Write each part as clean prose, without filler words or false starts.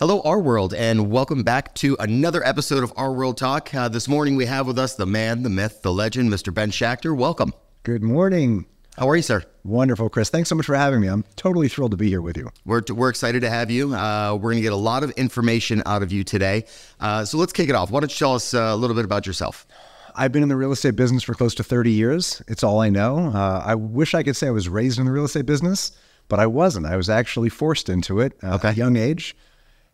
Hello, RWorld, and welcome back to another episode of RWorldTalk. This morning we have with us the man, the myth, the legend, Mr. Ben Schachter. Welcome. Good morning. How are you, sir? Wonderful, Chris. Thanks so much for having me. I'm totally thrilled to be here with you. We're excited to have you. We're going to get a lot of information out of you today. So let's kick it off. Why don't you tell us a little bit about yourself? I've been in the real estate business for close to 30 years. It's all I know. I wish I could say I was raised in the real estate business, but I wasn't. I was actually forced into it at a young age.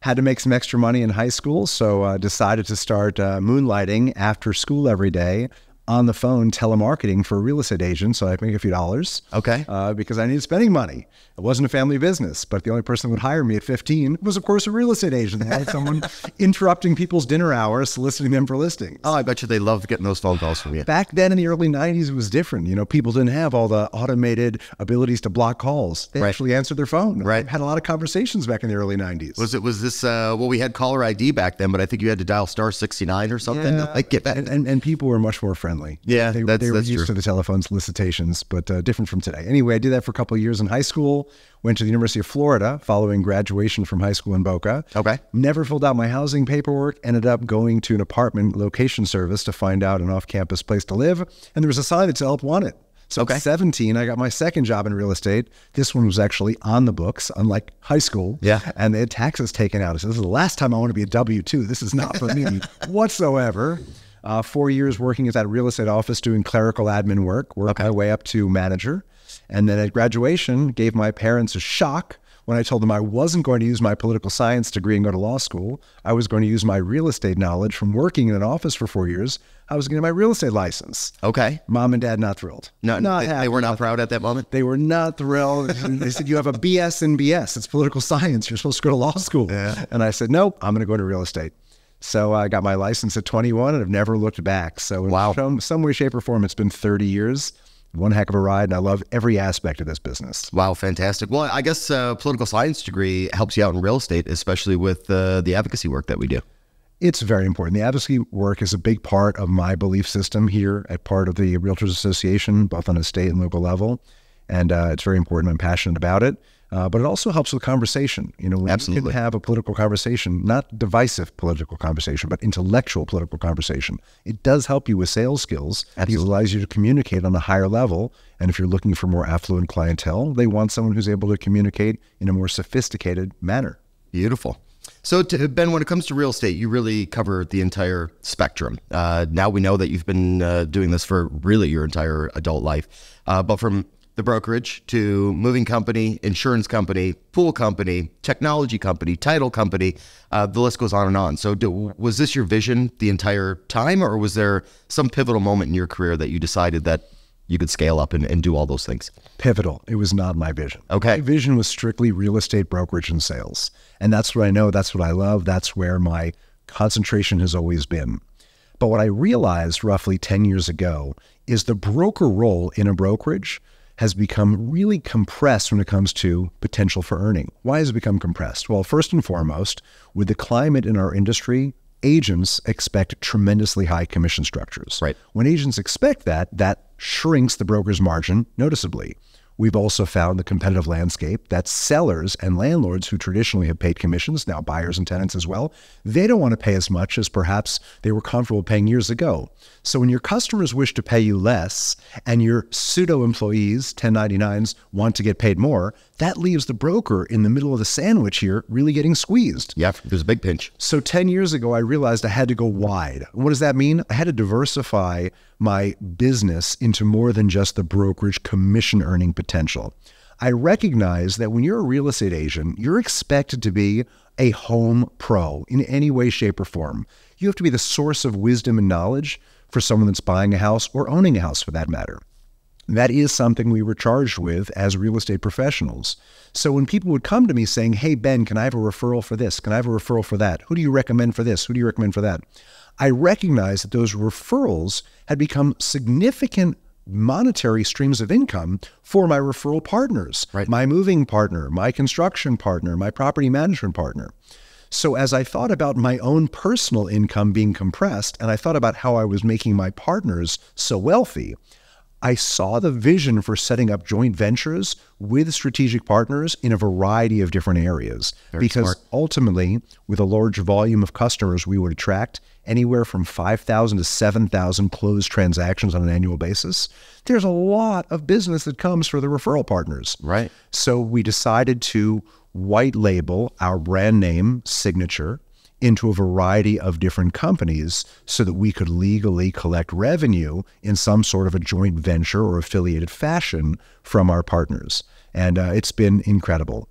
Had to make some extra money in high school, so decided to start moonlighting after school every day on the phone, telemarketing for a real estate agent, so I'd make a few dollars. Okay. Because I needed spending money. It wasn't a family business, but the only person who would hire me at 15 was, of course, a real estate agent. They had someone interrupting people's dinner hour, soliciting them for listings. Oh, I bet you they loved getting those phone calls from you. Back then in the early 90s, it was different. You know, people didn't have all the automated abilities to block calls. They actually answered their phone. Right. Had a lot of conversations back in the early 90s. Was this, well, we had caller ID back then, but I think you had to dial star 69 or something to like get back. And people were much more friendly. Yeah, They were that's used true. to the telephone solicitations, but different from today. Anyway, I did that for a couple of years in high school, went to the University of Florida following graduation from high school in Boca. Okay. Never filled out my housing paperwork, ended up going to an apartment location service to find out an off-campus place to live, and there was a sign that said help wanted. So at 17, I got my second job in real estate. This one was actually on the books, unlike high school. Yeah. And they had taxes taken out. I said, this is the last time I want to be a W-2. This is not for me whatsoever. 4 years working at that real estate office doing clerical admin work, worked my way up to manager. And then at graduation, gave my parents a shock when I told them I wasn't going to use my political science degree and go to law school. I was going to use my real estate knowledge from working in an office for 4 years. I was going to get my real estate license. Okay. Mom and Dad not thrilled. No, they were not proud at that moment? They were not thrilled. They said, you have a BS in BS. It's political science. You're supposed to go to law school. Yeah. And I said, nope, I'm going to go to real estate. So I got my license at 21 and have never looked back. So in some way, shape, or form, it's been 30 years. One heck of a ride, and I love every aspect of this business. Wow, fantastic. Well, I guess a political science degree helps you out in real estate, especially with the advocacy work that we do. It's very important. The advocacy work is a big part of my belief system here at part of the Realtors Association, both on a state and local level. And it's very important. I'm passionate about it. But it also helps with conversation. You know, when you can have a political conversation, not divisive political conversation, but intellectual political conversation, it does help you with sales skills. It allows you to communicate on a higher level. And if you're looking for more affluent clientele, they want someone who's able to communicate in a more sophisticated manner. Beautiful. So, Ben, when it comes to real estate, you really cover the entire spectrum. Now we know that you've been doing this for really your entire adult life, but from the brokerage to moving company, insurance company, pool company, technology company, title company, the list goes on and on. So was this your vision the entire time, or was there some pivotal moment in your career that you decided that you could scale up and do all those things? Pivotal. It was not my vision. Okay. My vision was strictly real estate brokerage and sales. And that's what I know. That's what I love. That's where my concentration has always been. But what I realized roughly 10 years ago is the broker role in a brokerage has become really compressed when it comes to potential for earning. Why has it become compressed? Well, first and foremost, with the climate in our industry, agents expect tremendously high commission structures. Right. When agents expect that, that shrinks the broker's margin noticeably. We've also found the competitive landscape that sellers and landlords who traditionally have paid commissions, now buyers and tenants as well, they don't want to pay as much as perhaps they were comfortable paying years ago. So when your customers wish to pay you less and your pseudo-employees, 1099s, want to get paid more, that leaves the broker in the middle of the sandwich here really getting squeezed. Yeah, there's a big pinch. So 10 years ago, I realized I had to go wide. What does that mean? I had to diversify my business into more than just the brokerage commission earning potential. I recognize that when you're a real estate agent, you're expected to be a home pro in any way, shape, or form. You have to be the source of wisdom and knowledge for someone that's buying a house or owning a house for that matter. That is something we were charged with as real estate professionals. So when people would come to me saying, hey, Ben, can I have a referral for this? Can I have a referral for that? Who do you recommend for this? Who do you recommend for that? I recognized that those referrals had become significant monetary streams of income for my referral partners, right? My moving partner, my construction partner, my property management partner. So as I thought about my own personal income being compressed, and I thought about how I was making my partners so wealthy, I saw the vision for setting up joint ventures with strategic partners in a variety of different areas. Because ultimately, with a large volume of customers, we would attract anywhere from 5,000 to 7,000 closed transactions on an annual basis. There's a lot of business that comes for the referral partners. Right. So we decided to white label our brand name, Signature, into a variety of different companies so that we could legally collect revenue in some sort of a joint venture or affiliated fashion from our partners. And it's been incredible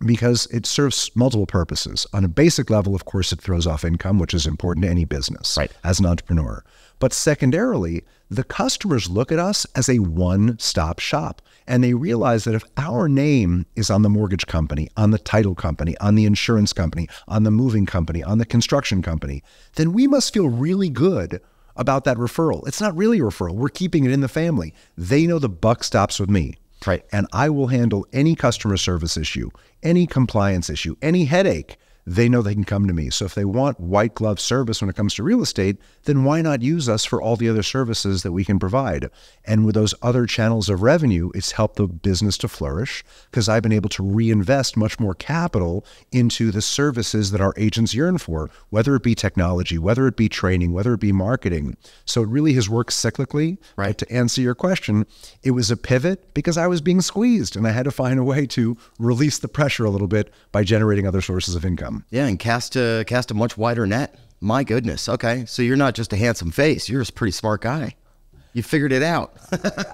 because it serves multiple purposes. On a basic level, of course, it throws off income, which is important to any business as an entrepreneur. But secondarily, the customers look at us as a one-stop shop, and they realize that if our name is on the mortgage company, on the title company, on the insurance company, on the moving company, on the construction company, then we must feel really good about that referral. It's not really a referral. We're keeping it in the family. They know the buck stops with me. Right. And I will handle any customer service issue, any compliance issue, any headache. They know they can come to me. So if they want white glove service when it comes to real estate, then why not use us for all the other services that we can provide? And with those other channels of revenue, it's helped the business to flourish because I've been able to reinvest much more capital into the services that our agents yearn for, whether it be technology, whether it be training, whether it be marketing. So it really has worked cyclically. Right. But to answer your question, it was a pivot because I was being squeezed and I had to find a way to release the pressure a little bit by generating other sources of income. Yeah, and cast a much wider net. My goodness. Okay, so you're not just a handsome face. You're a pretty smart guy. You figured it out.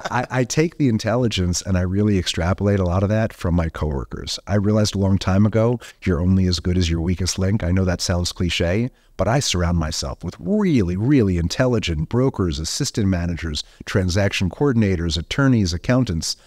I take the intelligence and I really extrapolate a lot of that from my coworkers. I realized a long time ago, you're only as good as your weakest link. I know that sounds cliche, but I surround myself with really, really intelligent brokers, assistant managers, transaction coordinators, attorneys, accountants.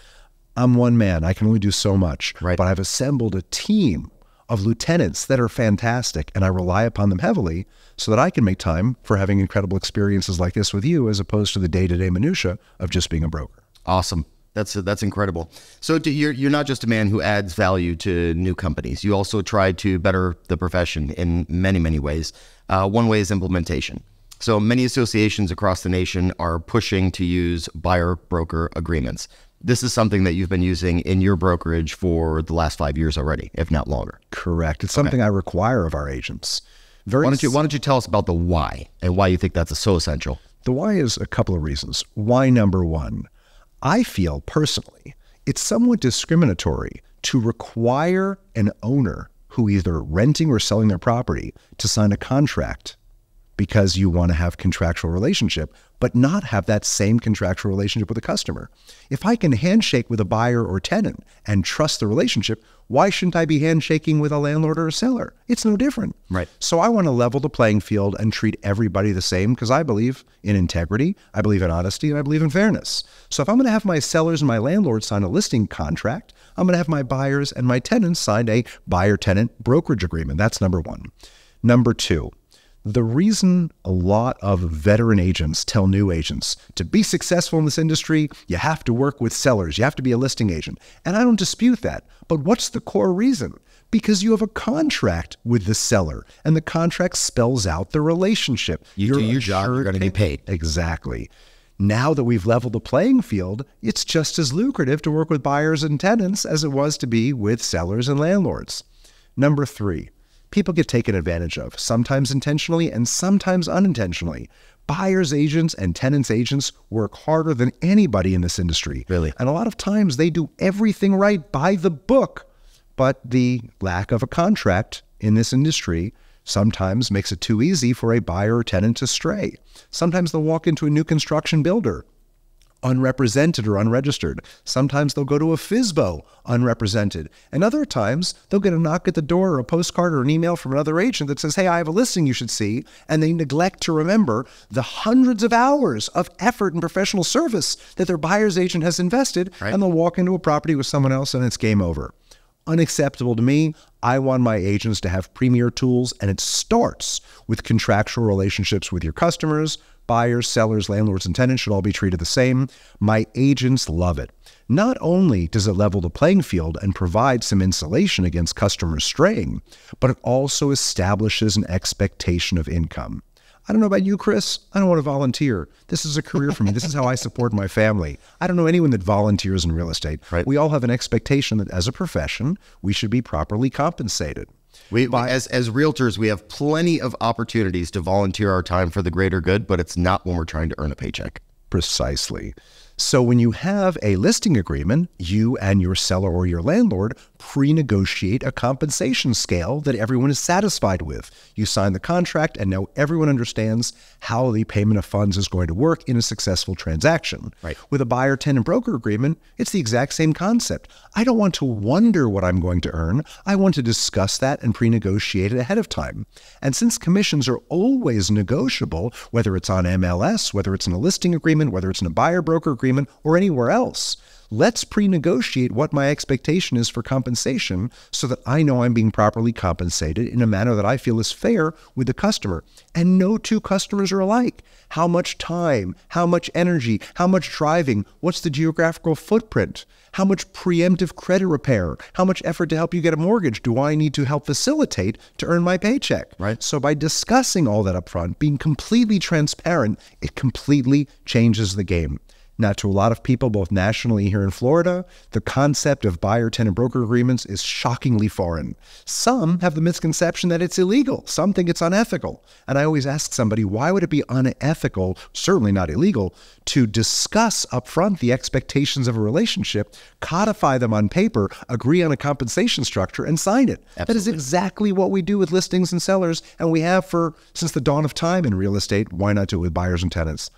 I'm one man. I can only do so much. Right. But I've assembled a team of lieutenants that are fantastic, and I rely upon them heavily so that I can make time for having incredible experiences like this with you as opposed to the day-to-day minutia of just being a broker. Awesome. That's incredible. So you're not just a man who adds value to new companies. You also try to better the profession in many, many ways. One way is implementation. So many associations across the nation are pushing to use buyer-broker agreements. This is something that you've been using in your brokerage for the last 5 years already, if not longer. Correct. It's something I require of our agents. Why don't you tell us about the why and why you think that's so essential? The why is a couple of reasons. Why number one, I feel personally it's somewhat discriminatory to require an owner who either renting or selling their property to sign a contract because you want to have contractual relationship, but not have that same contractual relationship with a customer. If I can handshake with a buyer or tenant and trust the relationship, why shouldn't I be handshaking with a landlord or a seller? It's no different. Right. So I want to level the playing field and treat everybody the same because I believe in integrity, I believe in honesty, and I believe in fairness. So if I'm going to have my sellers and my landlords sign a listing contract, I'm going to have my buyers and my tenants sign a buyer-tenant brokerage agreement. That's number one. Number two, the reason a lot of veteran agents tell new agents to be successful in this industry, you have to work with sellers. You have to be a listing agent. And I don't dispute that. But what's the core reason? Because you have a contract with the seller and the contract spells out the relationship. You do your job, you're going to be paid. Exactly. Now that we've leveled the playing field, it's just as lucrative to work with buyers and tenants as it was to be with sellers and landlords. Number three, people get taken advantage of, sometimes intentionally and sometimes unintentionally. Buyers agents and tenants agents work harder than anybody in this industry. Really? And a lot of times they do everything right by the book, but the lack of a contract in this industry sometimes makes it too easy for a buyer or tenant to stray. Sometimes they'll walk into a new construction builder unrepresented or unregistered. Sometimes they'll go to a FSBO unrepresented. And other times they'll get a knock at the door or a postcard or an email from another agent that says, hey, I have a listing you should see. And they neglect to remember the hundreds of hours of effort and professional service that their buyer's agent has invested. Right. And they'll walk into a property with someone else and it's game over. Unacceptable to me. I want my agents to have premier tools, and it starts with contractual relationships with your customers. Buyers, sellers, landlords, and tenants should all be treated the same. My agents love it. Not only does it level the playing field and provide some insulation against customers straying, but it also establishes an expectation of income. I don't know about you, Chris. I don't want to volunteer. This is a career for me. This is how I support my family. I don't know anyone that volunteers in real estate. Right. We all have an expectation that as a profession, we should be properly compensated. As realtors, we have plenty of opportunities to volunteer our time for the greater good, but it's not when we're trying to earn a paycheck. Precisely. So when you have a listing agreement, you and your seller or your landlord pre-negotiate a compensation scale that everyone is satisfied with. You sign the contract, and now everyone understands how the payment of funds is going to work in a successful transaction. Right. With a buyer, tenant, broker agreement, it's the exact same concept. I don't want to wonder what I'm going to earn. I want to discuss that and pre-negotiate it ahead of time. And since commissions are always negotiable, whether it's on MLS, whether it's in a listing agreement, whether it's in a buyer-broker agreement, or anywhere else, let's pre-negotiate what my expectation is for compensation so that I know I'm being properly compensated in a manner that I feel is fair with the customer. And no two customers are alike. How much time, how much energy, how much driving, what's the geographical footprint, how much preemptive credit repair, how much effort to help you get a mortgage do I need to help facilitate to earn my paycheck? Right. So by discussing all that up front, being completely transparent, it completely changes the game. Now, to a lot of people, both nationally here in Florida, the concept of buyer-tenant broker agreements is shockingly foreign. Some have the misconception that it's illegal. Some think it's unethical. And I always ask somebody, why would it be unethical, certainly not illegal, to discuss upfront the expectations of a relationship, codify them on paper, agree on a compensation structure, and sign it? Absolutely. That is exactly what we do with listings and sellers, and we have since the dawn of time in real estate. Why not do it with buyers and tenants?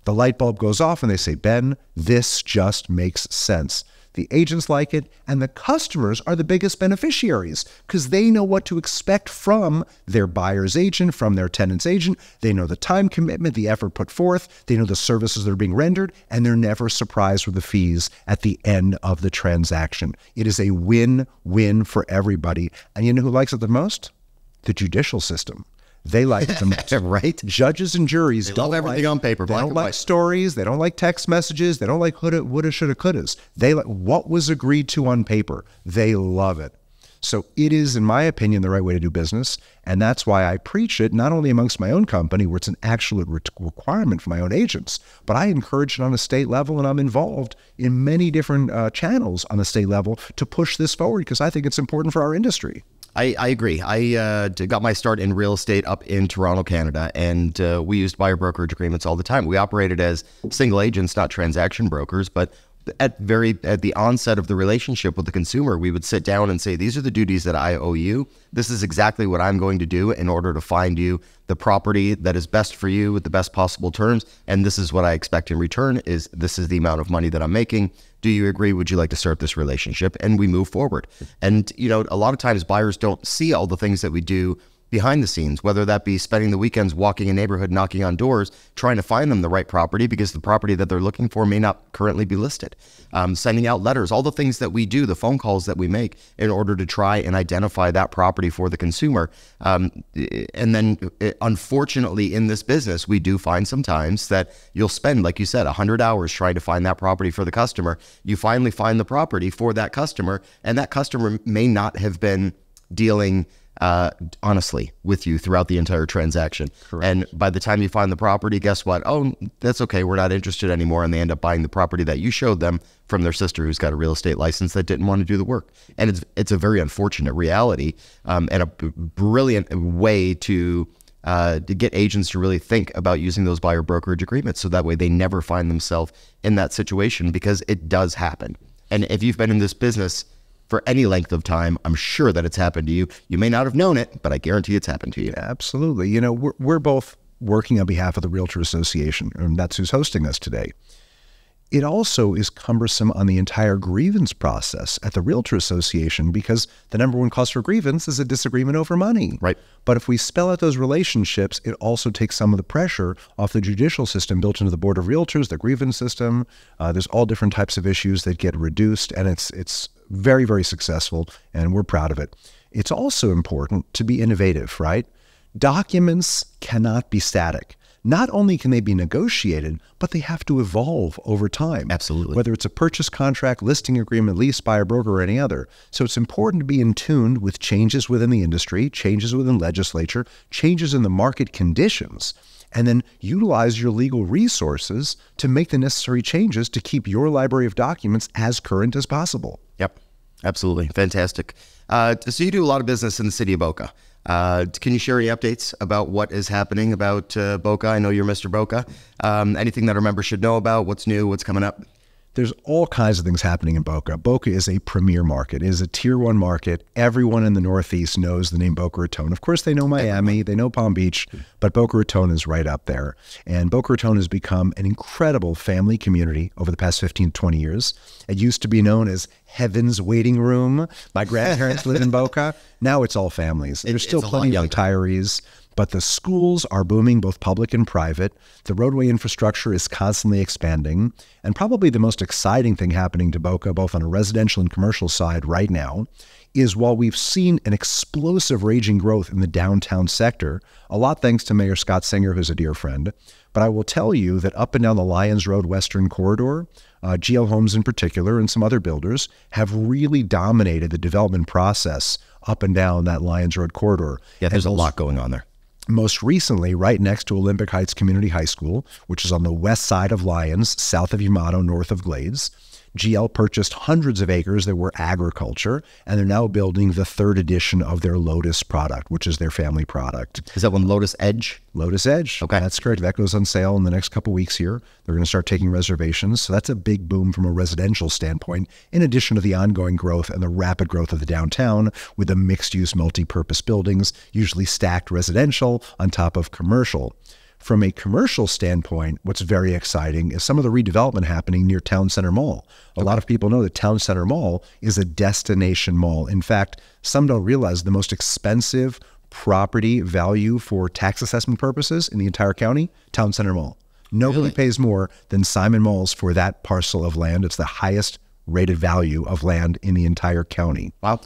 The light bulb goes off and they say, Ben, this just makes sense. The agents like it, and the customers are the biggest beneficiaries because they know what to expect from their buyer's agent, from their tenant's agent. They know the time commitment, the effort put forth. They know the services that are being rendered, and they're never surprised with the fees at the end of the transaction. It is a win-win for everybody. And you know who likes it the most? The judicial system. They like them, right? Judges and juries They love everything on paper. They don't like stories. They don't like text messages. They don't like woulda, shoulda, couldas. They like what was agreed to on paper. They love it. So it is, in my opinion, the right way to do business. And that's why I preach it, not only amongst my own company, where it's an actual requirement for my own agents, but I encourage it on a state level, and I'm involved in many different channels on the state level to push this forward because I think it's important for our industry. I agree. I got my start in real estate up in Toronto, Canada, and we used buyer brokerage agreements all the time. We operated as single agents, not transaction brokers, but at the onset of the relationship with the consumer, we would sit down and say, these are the duties that I owe you. This is exactly what I'm going to do in order to find you the property that is best for you with the best possible terms. And this is what I expect in return. This is the amount of money that I'm making. Do you agree? Would you like to start this relationship? And we move forward. And, you know, a lot of times buyers don't see all the things that we do behind the scenes, whether that be spending the weekends walking a neighborhood, knocking on doors, trying to find them the right property because the property that they're looking for may not currently be listed, sending out letters, all the things that we do, the phone calls that we make in order to try and identify that property for the consumer. And then unfortunately in this business, we do find sometimes that you'll spend, like you said, 100 hours trying to find that property for the customer. You finally find the property for that customer, and that customer may not have been dealing honestly with you throughout the entire transaction. Correct. And by the time you find the property, guess what? Oh, that's okay. We're not interested anymore. And they end up buying the property that you showed them from their sister who's got a real estate license that didn't want to do the work. And it's a very unfortunate reality and a brilliant way to get agents to really think about using those buyer brokerage agreements. So that way they never find themselves in that situation, because it does happen. And if you've been in this business for any length of time, I'm sure that it's happened to you. You may not have known it, but I guarantee it's happened to you. Absolutely. You know, we're both working on behalf of the Realtor Association, and that's who's hosting us today. It also is cumbersome on the entire grievance process at the Realtor Association because the number one cause for grievance is a disagreement over money. Right. But if we spell out those relationships, it also takes some of the pressure off the judicial system built into the Board of Realtors, the grievance system. There's all different types of issues that get reduced, and it's very, very successful, and we're proud of it. It's also important to be innovative, right? Documents cannot be static. not only can they be negotiated, but they have to evolve over time. Absolutely. Whether it's a purchase contract, listing agreement, lease by a broker, or any other. So it's important to be in tune with changes within the industry, changes within legislature, changes in the market conditions, and then utilize your legal resources to make the necessary changes to keep your library of documents as current as possible. Yep, absolutely. Fantastic. So you do a lot of business in the city of Boca. Can you share any updates about what is happening about Boca? I know you're Mr. Boca. Anything that our members should know about? What's new? What's coming up? There's all kinds of things happening in Boca. Boca is a premier market. It is a tier 1 market. Everyone in the Northeast knows the name Boca Raton. Of course, they know Miami, they know Palm Beach, but Boca Raton is right up there. And Boca Raton has become an incredible family community over the past 15 to 20 years. It used to be known as Heaven's Waiting Room. My grandparents lived in Boca. Now it's all families. There's still plenty of retirees. But the schools are booming, both public and private. The roadway infrastructure is constantly expanding. And probably the most exciting thing happening to Boca, both on a residential and commercial side right now, is while we've seen an explosive raging growth in the downtown sector, a lot thanks to Mayor Scott Singer, who's a dear friend. But I will tell you that up and down the Lyons Road Western Corridor, GL Homes in particular and some other builders have really dominated the development process up and down that Lyons Road corridor. Yeah, there's a lot going on there. Most recently, right next to Olympic Heights Community High School, which is on the west side of Lyons, south of Yamato, north of Glades, GL purchased hundreds of acres that were agriculture, and they're now building the 3rd edition of their Lotus product, which is their family product. Is that one Lotus Edge? Lotus Edge. Okay. That's correct. That goes on sale in the next couple weeks here. They're going to start taking reservations. So that's a big boom from a residential standpoint, in addition to the ongoing growth and the rapid growth of the downtown with the mixed-use multi-purpose buildings, usually stacked residential on top of commercial. From a commercial standpoint, what's very exciting is some of the redevelopment happening near Town Center Mall. A lot of people know that Town Center Mall is a destination mall. In fact, some don't realize the most expensive property value for tax assessment purposes in the entire county, Town Center Mall. Nobody pays more than Simon Malls for that parcel of land. It's the highest rated value of land in the entire county. Wow.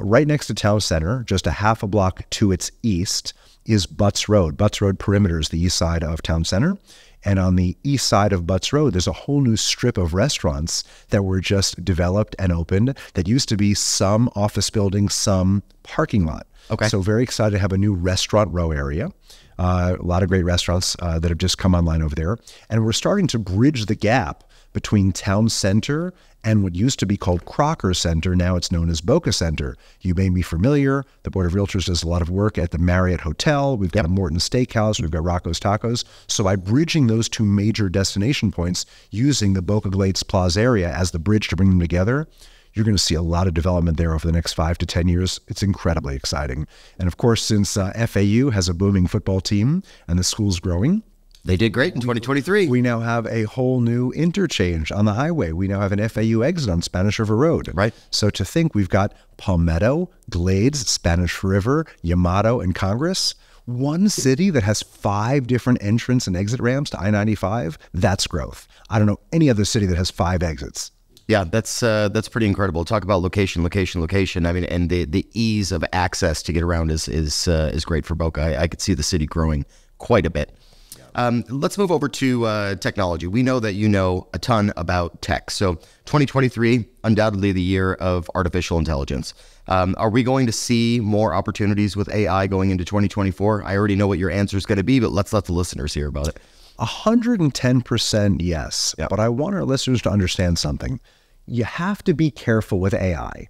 Right next to Town Center, just a half a block to its east, is Butts Road. Butts Road perimeter is the east side of Town Center. And on the east side of Butts Road, there's a whole new strip of restaurants that were just developed and opened that used to be some office building, some parking lot. Okay. So very excited to have a new restaurant row area. A lot of great restaurants that have just come online over there. And we're starting to bridge the gap between Town Center and what used to be called Crocker Center. Now it's known as Boca Center. You may be familiar. The Board of Realtors does a lot of work at the Marriott Hotel. We've got a Morton Steakhouse. We've got Rocco's Tacos. So by bridging those two major destination points, using the Boca Glades Plaza area as the bridge to bring them together, you're going to see a lot of development there over the next 5 to 10 years. It's incredibly exciting. And of course, since FAU has a booming football team and the school's growing, they did great in 2023. we now have a whole new interchange on the highway. We now have an FAU exit on Spanish River Road. Right. So to think we've got Palmetto, Glades, Spanish River, Yamato, and Congress, one city that has 5 different entrance and exit ramps to I-95, that's growth. I don't know any other city that has 5 exits. Yeah, that's pretty incredible. Talk about location. I mean, and the ease of access to get around is great for Boca. I could see the city growing quite a bit. Let's move over to technology. We know that you know a ton about tech. So 2023, undoubtedly the year of artificial intelligence. Are we going to see more opportunities with AI going into 2024? I already know what your answer is going to be, but let's let the listeners hear about it. 110% yes. Yep. But I want our listeners to understand something. You have to be careful with AI.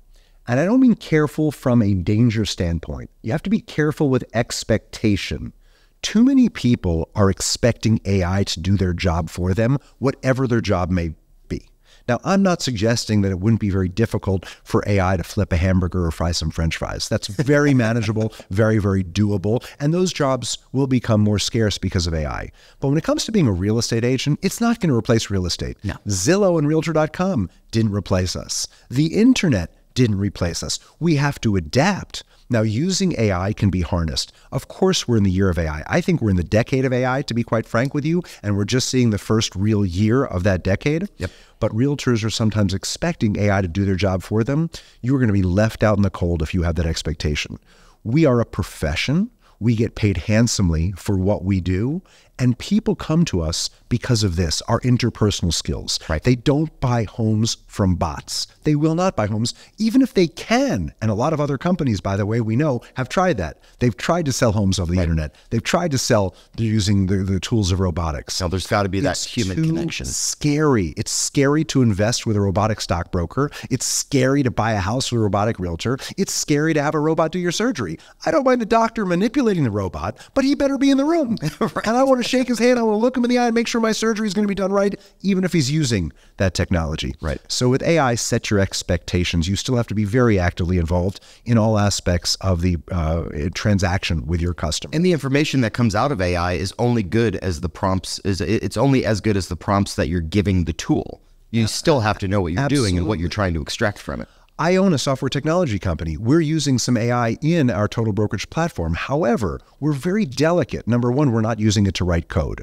And I don't mean careful from a danger standpoint. You have to be careful with expectation. Too many people are expecting AI to do their job for them, whatever their job may be. Now, I'm not suggesting that it wouldn't be very difficult for AI to flip a hamburger or fry some French fries. That's very manageable, very, very doable, and those jobs will become more scarce because of AI. But when it comes to being a real estate agent, it's not going to replace real estate. No. Zillow and Realtor.com didn't replace us. The internet didn't replace us. We have to adapt. Now, using AI can be harnessed. Of course, we're in the year of AI. I think we're in the decade of AI, to be quite frank with you, and we're just seeing the first real year of that decade. Yep. But realtors are sometimes expecting AI to do their job for them. You're going to be left out in the cold if you have that expectation. We are a profession We get paid handsomely for what we do. And people come to us because of this, our interpersonal skills. Right. They don't buy homes from bots. They will not buy homes, even if they can. And a lot of other companies, by the way, we know, have tried that. They've tried to sell homes over the internet. They've tried to sell using the tools of robotics. Now, there's got to be that human connection. It's scary. It's scary to invest with a robotic stockbroker. It's scary to buy a house with a robotic realtor. It's scary to have a robot do your surgery. I don't mind the doctor manipulating the robot, but he better be in the room. Right. And I want to shake his hand. I want to look him in the eye and make sure my surgery is going to be done right, even if he's using that technology. Right. So with AI, set your expectations. You still have to be very actively involved in all aspects of the transaction with your customer. And the information that comes out of AI is only good as the prompts. It's only as good as the prompts that you're giving the tool. You still have to know what you're doing and what you're trying to extract from it. I own a software technology company. We're using some AI in our total brokerage platform. However, we're very delicate. Number one, we're not using it to write code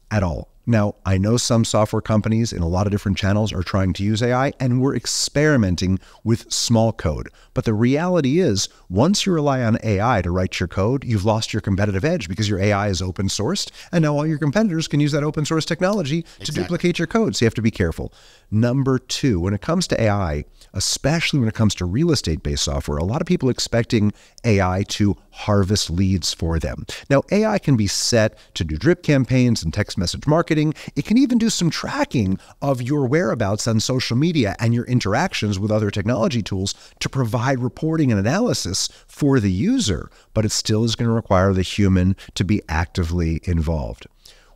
at all. Now, I know some software companies in a lot of different channels are trying to use AI, and we're experimenting with small code. But the reality is, once you rely on AI to write your code, you've lost your competitive edge because your AI is open sourced, and now all your competitors can use that open source technology to duplicate your code. So you have to be careful. Number two, when it comes to AI, especially when it comes to real estate-based software, a lot of people are expecting AI to harvest leads for them. Now, AI can be set to do drip campaigns and text message marketing. It can even do some tracking of your whereabouts on social media and your interactions with other technology tools to provide reporting and analysis for the user, but it still is going to require the human to be actively involved.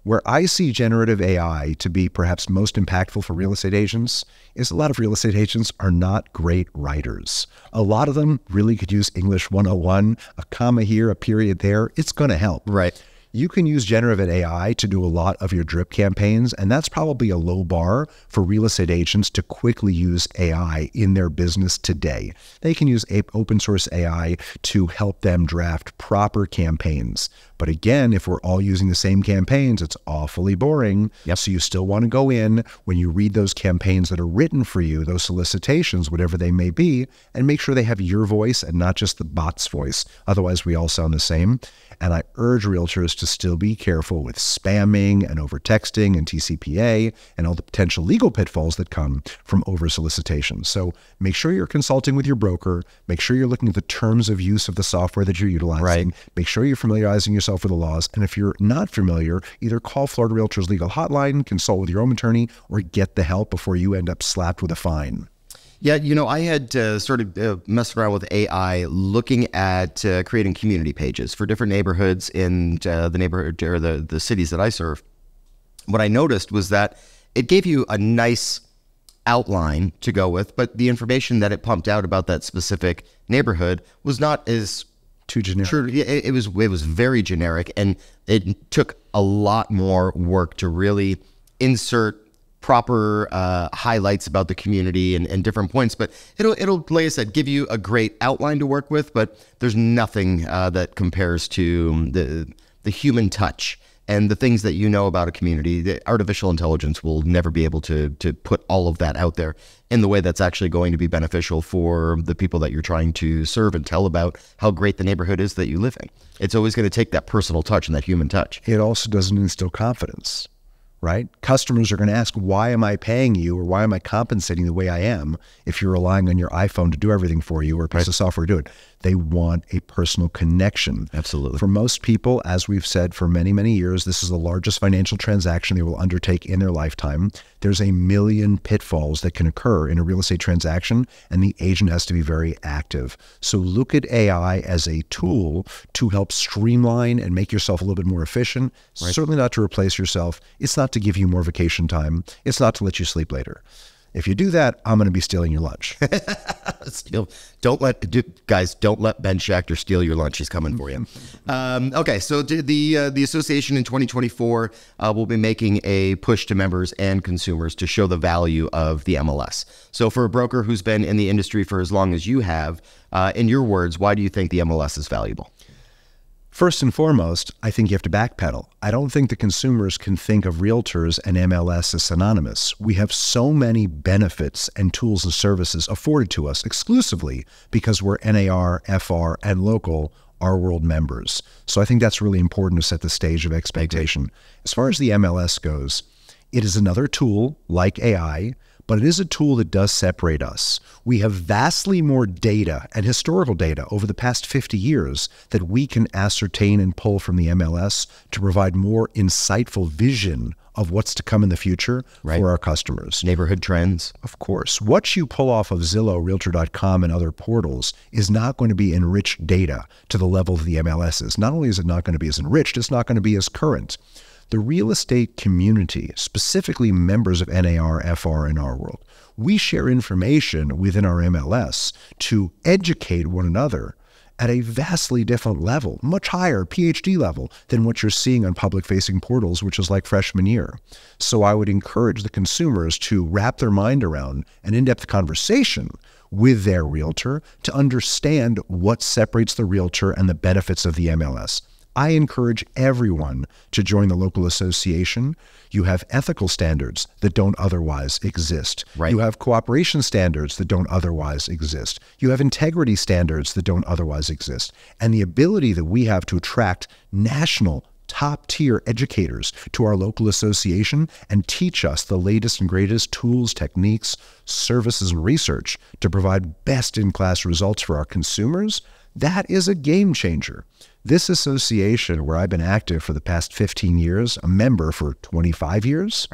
Where I see generative AI to be perhaps most impactful for real estate agents is a lot of real estate agents are not great writers. A lot of them really could use English 101, a comma here, a period there. It's going to help. Right. You can use generative AI to do a lot of your drip campaigns, and that's probably a low bar for real estate agents to quickly use AI in their business today. They can use open source AI to help them draft proper campaigns. But again, if we're all using the same campaigns, it's awfully boring. Yep. So you still want to go in when you read those campaigns that are written for you, those solicitations, whatever they may be, and make sure they have your voice and not just the bot's voice. Otherwise, we all sound the same. And I urge realtors to still be careful with spamming and over texting and TCPA and all the potential legal pitfalls that come from over solicitation. So make sure you're consulting with your broker. Make sure you're looking at the terms of use of the software that you're utilizing. Right. Make sure you're familiarizing yourself with the laws. And if you're not familiar, either call Florida Realtors Legal Hotline, consult with your own attorney, or get the help before you end up slapped with a fine. Yeah, I had started messing around with AI, looking at creating community pages for different neighborhoods in the neighborhood or the cities that I serve. What I noticed was that it gave you a nice outline to go with, but the information that it pumped out about that specific neighborhood was not as too generic. True. It was very generic, and it took a lot more work to really insert proper highlights about the community and different points. But it'll, like I said, give you a great outline to work with, but there's nothing that compares to the human touch and the things that you know about a community. The artificial intelligence will never be able to put all of that out there in the way that's actually going to be beneficial for the people that you're trying to serve and tell about how great the neighborhood is that you live in. It's always going to take that personal touch and that human touch. It also doesn't instill confidence, right? Customers are going to ask, why am I paying you, or why am I compensating the way I am if you're relying on your iPhone to do everything for you or a piece of software to do it? They want a personal connection. Absolutely. For most people, as we've said for many, many years, this is the largest financial transaction they will undertake in their lifetime. There's a million pitfalls that can occur in a real estate transaction, and the agent has to be very active. So look at AI as a tool to help streamline and make yourself a little bit more efficient. Right. Certainly not to replace yourself. It's not to give you more vacation time. It's not to let you sleep later. If you do that, I'm going to be stealing your lunch. Don't let Ben Schachter steal your lunch. He's coming for you. Okay, so the association in 2024 will be making a push to members and consumers to show the value of the MLS. So for a broker who's been in the industry for as long as you have, in your words, why do you think the MLS is valuable? First and foremost, I think you have to backpedal. I don't think the consumers can think of realtors and MLS as synonymous. We have so many benefits and tools and services afforded to us exclusively because we're NAR, FR, and local RWorld members. So I think that's really important to set the stage of expectation. As far as the MLS goes, it is another tool like AI, but it is a tool that does separate us. We have vastly more data and historical data over the past 50 years that we can ascertain and pull from the MLS to provide more insightful vision of what's to come in the future for our customers. Neighborhood trends. Of course. What you pull off of Zillow, Realtor.com, and other portals is not going to be enriched data to the level of the MLS is. Not only is it not going to be as enriched, it's not going to be as current. The real estate community, specifically members of NAR, FR, and RWorld, we share information within our MLS to educate one another at a vastly different level, much higher PhD level than what you're seeing on public-facing portals, which is like freshman year. So I would encourage the consumers to wrap their mind around an in-depth conversation with their realtor to understand what separates the realtor and the benefits of the MLS. I encourage everyone to join the local association. You have ethical standards that don't otherwise exist. You have cooperation standards that don't otherwise exist. You have integrity standards that don't otherwise exist. And the ability that we have to attract national top-tier educators to our local association and teach us the latest and greatest tools, techniques, services, and research to provide best-in-class results for our consumers, that is a game changer. This association, where I've been active for the past 15 years, a member for 25 years,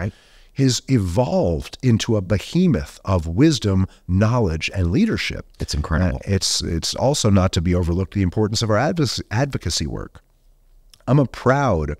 has evolved into a behemoth of wisdom, knowledge, and leadership. It's incredible. It's also not to be overlooked the importance of our advocacy work. I'm a proud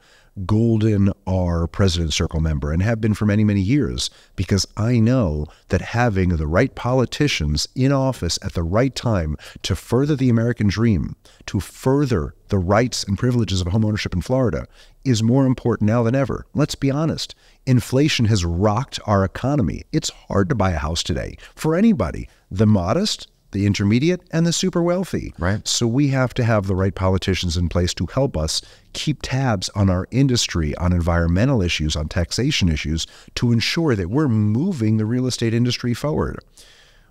Golden R President Circle member and have been for many, many years, because I know that having the right politicians in office at the right time to further the American dream, to further the rights and privileges of homeownership in Florida is more important now than ever. Let's be honest. Inflation has rocked our economy. It's hard to buy a house today for anybody, the modest, the intermediate, and the super wealthy. So we have to have the right politicians in place to help us keep tabs on our industry, on environmental issues, on taxation issues, to ensure that we're moving the real estate industry forward.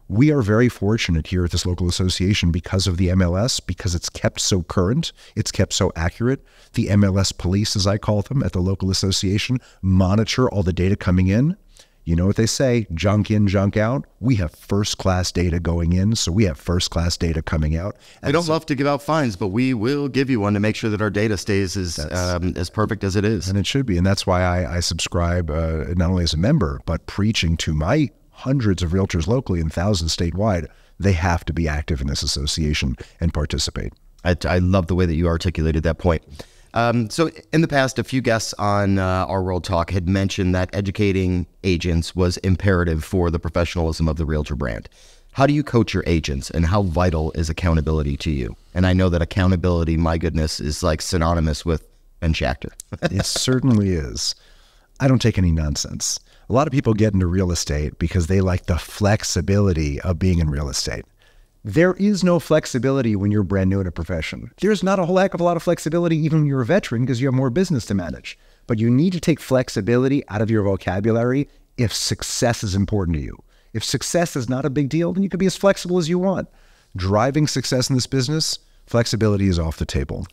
We are very fortunate here at this local association because of the MLS, because it's kept so current, it's kept so accurate. The MLS police, as I call them, at the local association, monitor all the data coming in. You know what they say, junk in, junk out. We have first-class data going in, so we have first-class data coming out. I don't love to give out fines, but we will give you one to make sure that our data stays as perfect as it is. And it should be, and that's why I subscribe not only as a member, but preaching to my hundreds of realtors locally and thousands statewide. They have to be active in this association and participate. I love the way that you articulated that point. So in the past, a few guests on RWorldTalk had mentioned that educating agents was imperative for the professionalism of the realtor brand. How do you coach your agents, and how vital is accountability to you? And I know that accountability, my goodness, is like synonymous with Ben Schachter. It certainly is. I don't take any nonsense. A lot of people get into real estate because they like the flexibility of being in real estate. There is no flexibility when you're brand new in a profession. There's not a whole heck of a lot of flexibility even when you're a veteran because you have more business to manage. But you need to take flexibility out of your vocabulary if success is important to you. If success is not a big deal, then you can be as flexible as you want. Driving success in this business, flexibility is off the table.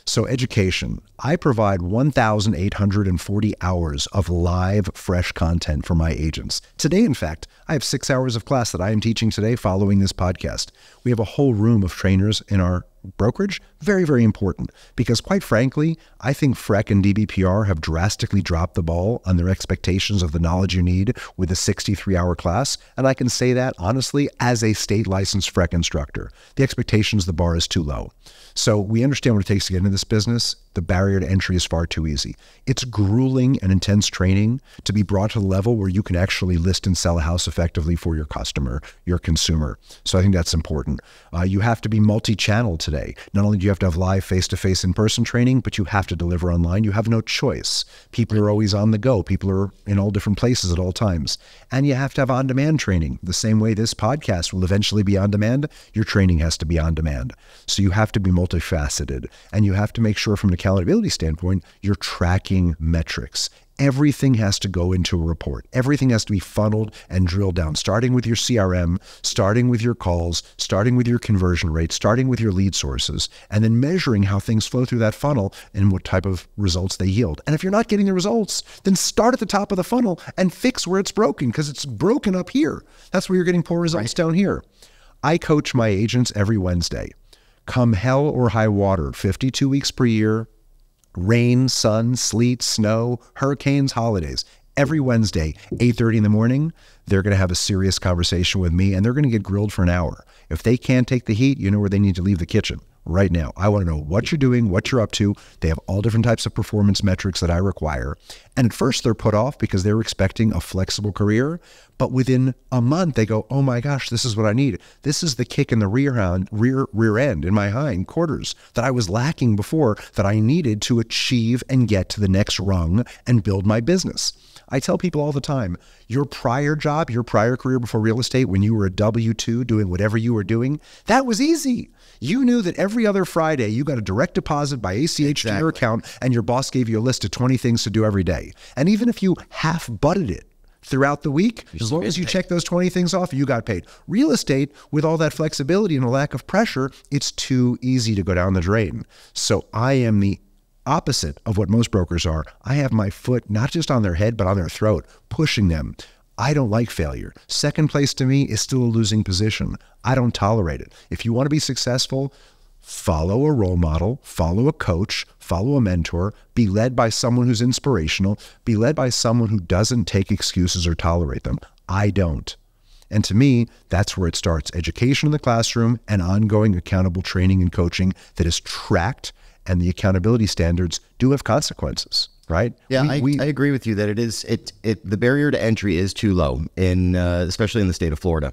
So education. I provide 1,840 hours of live, fresh content for my agents. Today, in fact, I have 6 hours of class that I am teaching today following this podcast. We have a whole room of trainers in our brokerage. Very, very important, because quite frankly, I think FREC and DBPR have drastically dropped the ball on their expectations of the knowledge you need with a 63-hour class. And I can say that honestly as a state licensed FREC instructor. The expectations, the bar is too low. So we understand what it takes to get into this business. The barrier to entry is far too easy. It's grueling and intense training to be brought to the level where you can actually list and sell a house effectively for your customer, your consumer. So I think that's important. You have to be multi-channel today. Not only do you have to have live face-to-face in-person training, but you have to deliver online. You have no choice. People are always on the go. People are in all different places at all times. And you have to have on-demand training. The same way this podcast will eventually be on demand, your training has to be on demand. So you have to be multifaceted, and you have to make sure from an accountability standpoint, you're tracking metrics. Everything has to go into a report. Everything has to be funneled and drilled down, starting with your CRM, starting with your calls, starting with your conversion rate, starting with your lead sources, and then measuring how things flow through that funnel and what type of results they yield. And if you're not getting the results, then start at the top of the funnel and fix where it's broken, because it's broken up here. That's where you're getting poor results down here. I coach my agents every Wednesday. Come hell or high water, 52 weeks per year, rain, sun, sleet, snow, hurricanes, holidays. Every Wednesday, 8:30 in the morning, they're going to have a serious conversation with me, and they're going to get grilled for an hour. If they can't take the heat, you know where they need to leave the kitchen right now. I want to know what you're doing, what you're up to. They have all different types of performance metrics that I require. And at first, they're put off because they're expecting a flexible career. But within a month, they go, oh my gosh, this is what I need. This is the kick in the rear end in my hind quarters that I was lacking before, that I needed to achieve and get to the next rung and build my business. I tell people all the time, your prior job, your prior career before real estate, when you were a W-2 doing whatever you were doing, that was easy. You knew that every other Friday you got a direct deposit by ACH to your account, and your boss gave you a list of 20 things to do every day. And even if you half-butted it throughout the week, as long as you check those 20 things off, you got paid. Real estate, with all that flexibility and a lack of pressure, it's too easy to go down the drain. So I am the opposite of what most brokers are. I have my foot not just on their head, but on their throat, pushing them. I don't like failure. Second place to me is still a losing position. I don't tolerate it. If you want to be successful, follow a role model, follow a coach, follow a mentor, be led by someone who's inspirational, be led by someone who doesn't take excuses or tolerate them. I don't. And to me, that's where it starts. Education in the classroom and ongoing accountable training and coaching that is tracked, and the accountability standards do have consequences, right? Yeah, I agree with you that the barrier to entry is too low, especially in the state of Florida.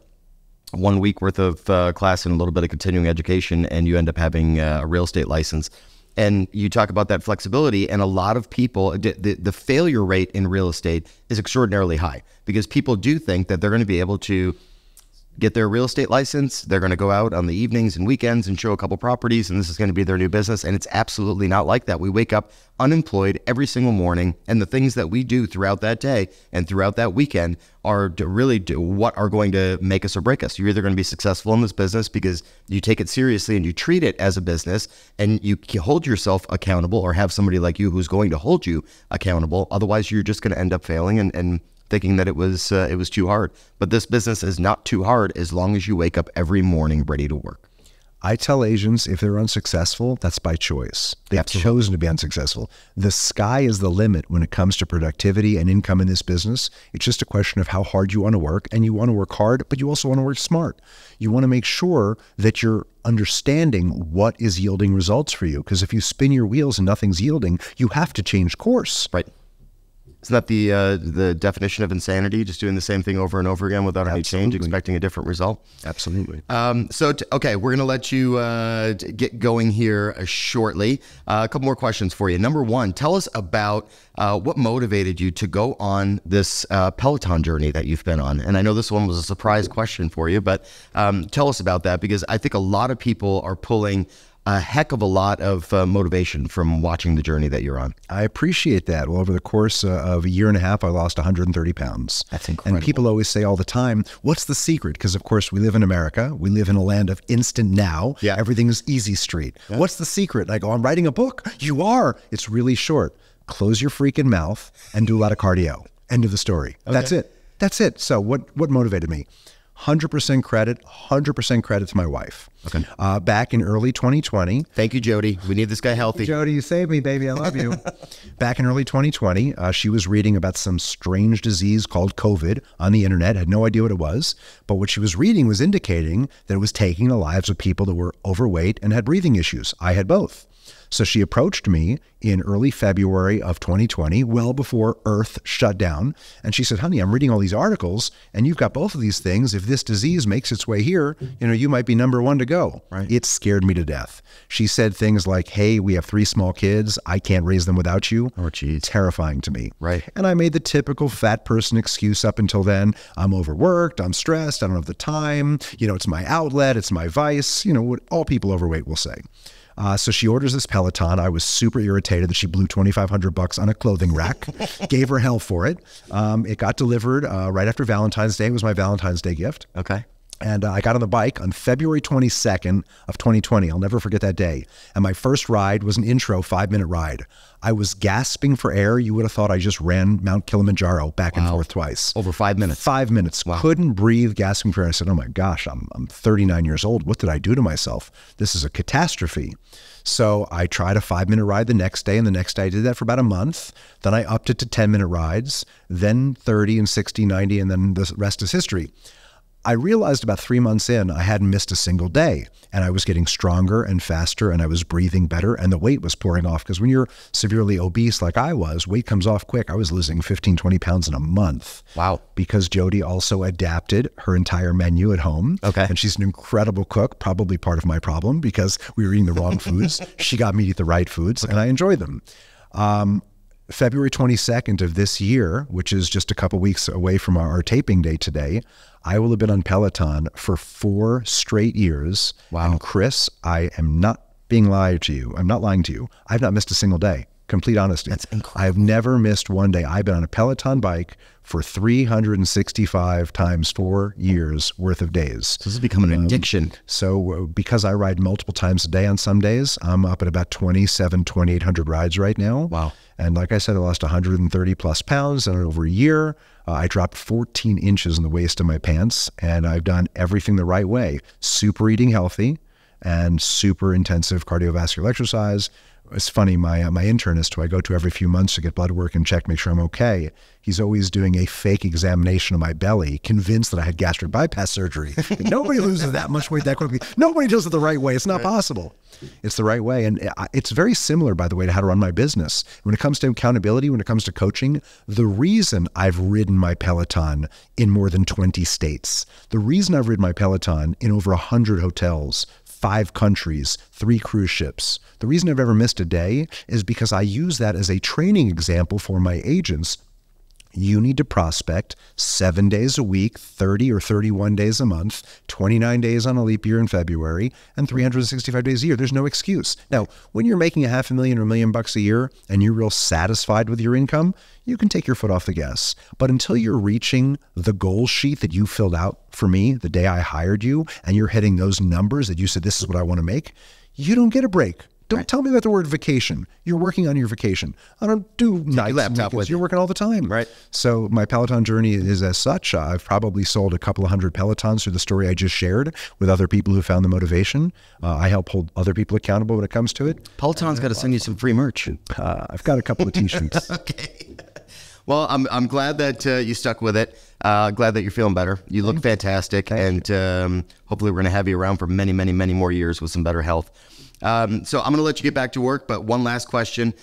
1 week worth of class and a little bit of continuing education, and you end up having a real estate license. And you talk about that flexibility, and a lot of people, the failure rate in real estate is extraordinarily high, because people do think that they're going to be able to get their real estate license, they're going to go out on the evenings and weekends and show a couple properties, and this is going to be their new business. And it's absolutely not like that. We wake up unemployed every single morning, and the things that we do throughout that day and throughout that weekend are what are going to make us or break us. You're either going to be successful in this business because you take it seriously and you treat it as a business, and you hold yourself accountable, or have somebody like you who's going to hold you accountable. Otherwise, you're just going to end up failing and thinking that it was too hard. But this business is not too hard as long as you wake up every morning ready to work. I tell agents, if they're unsuccessful, that's by choice. They've chosen to be unsuccessful. The sky is the limit when it comes to productivity and income in this business. It's just a question of how hard you want to work, and you want to work hard, but you also want to work smart. You want to make sure that you're understanding what is yielding results for you, because if you spin your wheels and nothing's yielding, you have to change course. Right. Isn't that the definition of insanity? Just doing the same thing over and over again without any change, expecting a different result? Absolutely. Okay, we're going to let you get going here shortly. A couple more questions for you. Number one, tell us about what motivated you to go on this Peloton journey that you've been on. And I know this one was a surprise question for you, but tell us about that, because I think a lot of people are pulling a heck of a lot of motivation from watching the journey that you're on. I appreciate that. Well, over the course of a year and a half, I lost 130 pounds. That's incredible. And people always say all the time, what's the secret? Because, of course, we live in America. We live in a land of instant now. Yeah. Everything is easy street. Yeah. What's the secret? I go, I'm writing a book. You are. It's really short. Close your freaking mouth and do a lot of cardio. End of the story. Okay. That's it. That's it. So what motivated me? 100% credit to my wife. Okay. Back in early 2020. Thank you, Jody. We need this guy healthy. Jody, you saved me, baby. I love you. Back in early 2020, she was reading about some strange disease called COVID on the internet. Had no idea what it was. But what she was reading was indicating that it was taking the lives of people that were overweight and had breathing issues. I had both. So she approached me in early February of 2020, well before Earth shut down. And she said, honey, I'm reading all these articles and you've got both of these things. If this disease makes its way here, you might be number one to go. Right. It scared me to death. She said things like, hey, we have 3 small kids. I can't raise them without you. Oh, geez. Terrifying to me. Right. And I made the typical fat person excuse up until then. I'm overworked. I'm stressed. I don't have the time. It's my outlet. It's my vice. What all people overweight will say. So she orders this Peloton. I was super irritated that she blew $2,500 on a clothing rack. Gave her hell for it. It got delivered right after Valentine's Day. It was my Valentine's Day gift. Okay. And I got on the bike on February 22nd of 2020. I'll never forget that day. And my first ride was an intro 5-minute ride. I was gasping for air. You would have thought I just ran Mount Kilimanjaro back and forth twice. Over 5 minutes. 5 minutes. Wow. Couldn't breathe, gasping for air. I said, oh my gosh, I'm 39 years old. What did I do to myself? This is a catastrophe. So I tried a 5-minute ride the next day, and the next day I did that for about a month. Then I upped it to 10-minute rides, then 30 and 60, 90, and then the rest is history. I realized about 3 months in, I hadn't missed a single day, and I was getting stronger and faster, and I was breathing better, and the weight was pouring off. Because when you're severely obese like I was, weight comes off quick. I was losing 15, 20 pounds in a month. Wow. Because Jody also adapted her entire menu at home. Okay. And she's an incredible cook, probably part of my problem because we were eating the wrong foods. She got me to eat the right foods, and I enjoy them. February 22nd of this year, which is just a couple weeks away from our taping day today, I will have been on Peloton for 4 straight years. Wow. And Chris, I am not being lied to you. I'm not lying to you. I've not missed a single day. Complete honesty. That's incredible. I've never missed one day. I've been on a Peloton bike for 365 times 4 years worth of days. So this is becoming an addiction. So because I ride multiple times a day on some days, I'm up at about 2,800 rides right now. Wow. And like I said, I lost 130 plus pounds in over a year. I dropped 14 inches in the waist of my pants, and I've done everything the right way. Super eating healthy and super intensive cardiovascular exercise. It's funny, my internist, who I go to every few months to get blood work and check, make sure I'm okay, he's always doing a fake examination of my belly, convinced that I had gastric bypass surgery. Nobody loses that much weight that quickly. Nobody does it the right way. It's not possible. It's the right way. And it's very similar, by the way, to how to run my business. When it comes to accountability, when it comes to coaching, the reason I've ridden my Peloton in more than 20 states, the reason I've ridden my Peloton in over 100 hotels, 5 countries, 3 cruise ships. The reason I've ever missed a day is because I use that as a training example for my agents. You need to prospect 7 days a week, 30 or 31 days a month, 29 days on a leap year in February, and 365 days a year. There's no excuse. Now, when you're making $500,000 or $1 million a year and you're real satisfied with your income, you can take your foot off the gas. But until you're reaching the goal sheet that you filled out for me the day I hired you, and you're hitting those numbers that you said, this is what I want to make, you don't get a break. Don't tell me about the word vacation. You're working on your vacation. I don't do nights. Laptop with You're working all the time. Right. So my Peloton journey is as such. I've probably sold a couple of 100 Pelotons through the story I just shared with other people who found the motivation. I help hold other people accountable when it comes to it. Peloton's got to send you some free merch. I've got a couple of t-shirts. Okay. Well, I'm glad that you stuck with it. Glad that you're feeling better. You look fantastic. Thank and hopefully we're going to have you around for many, many, many more years with some better health. So I'm going to let you get back to work, but one last question.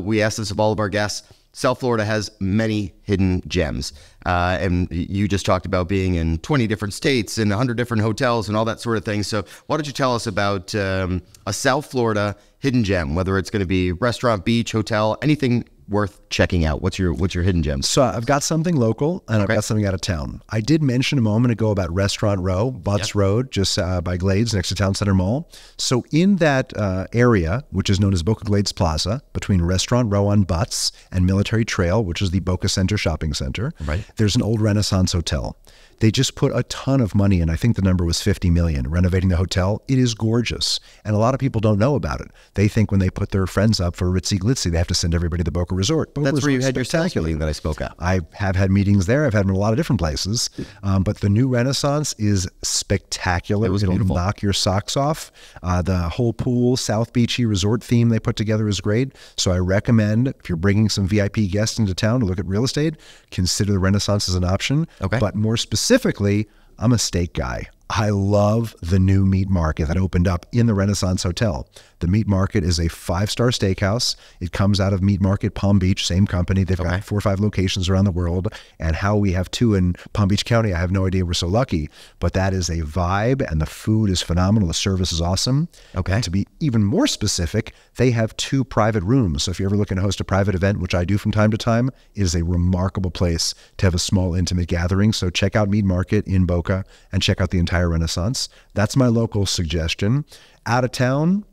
We ask this of all of our guests. South Florida has many hidden gems. And you just talked about being in 20 different states and 100 different hotels and all that sort of thing. So why don't you tell us about a South Florida hidden gem, whether it's going to be restaurant, beach, hotel, anything worth checking out? What's your hidden gems? So I've got something local and I've got something out of town. I did mention a moment ago about Restaurant Row, Butts Road, just by Glades next to Town Center Mall. So in that area, which is known as Boca Glades Plaza, between Restaurant Row on Butts and Military Trail, which is the Boca Center shopping center, there's an old Renaissance hotel. They just put a ton of money in. I think the number was $50 million renovating the hotel. It is gorgeous. And a lot of people don't know about it. They think when they put their friends up for Ritzy Glitzy, they have to send everybody to the Boca Resort. Boca That's where you Resort's had your sales spectacular. meeting that I spoke at. I have had meetings there. I've had them in a lot of different places. But the new Renaissance is spectacular. It'll beautiful. knock your socks off. The whole pool, South Beachy resort theme they put together is great. So I recommend, if you're bringing some VIP guests into town to look at real estate, consider the Renaissance as an option. Okay. But more specifically, I'm a steak guy. I love the new meat market that opened up in the Renaissance Hotel. The Meat Market is a 5-star steakhouse. It comes out of Meat Market Palm Beach, same company. They've got 4 or 5 locations around the world. And how we have 2 in Palm Beach County, I have no idea. We're so lucky. But that is a vibe, and the food is phenomenal. The service is awesome. Okay. To be even more specific, they have 2 private rooms. So if you're ever looking to host a private event, which I do from time to time, it is a remarkable place to have a small, intimate gathering. So check out Meat Market in Boca and check out the entire Renaissance. That's my local suggestion. Out of town,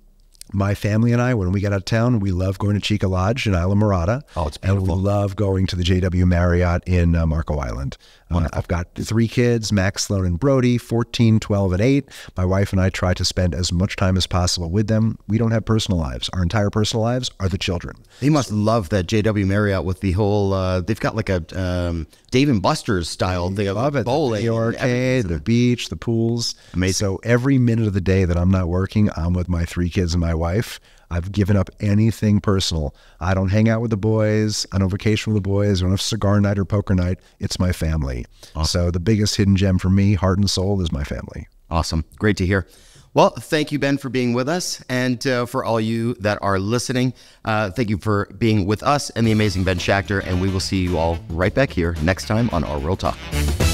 My family and I, when we get out of town, we love going to Chica Lodge in Isla Morada. Oh, it's beautiful. And we love going to the JW Marriott in Marco Island. I've got 3 kids, Max, Sloan, and Brody, 14, 12, and 8. My wife and I try to spend as much time as possible with them. We don't have personal lives. Our entire personal lives are the children. They must love that JW Marriott with the whole, they've got like a Dave & Buster's style. They love it. Bowling. The arcade, the beach, the pools. Amazing. So every minute of the day that I'm not working, I'm with my 3 kids and my wife. I've given up anything personal. I don't hang out with the boys. I don't vacation with the boys. I don't have cigar night or poker night. It's my family. Awesome. So the biggest hidden gem for me, heart and soul, is my family. Awesome. Great to hear. Well, thank you, Ben, for being with us. And for all you that are listening, thank you for being with us and the amazing Ben Schachter. And we will see you all right back here next time on RWorldTalk.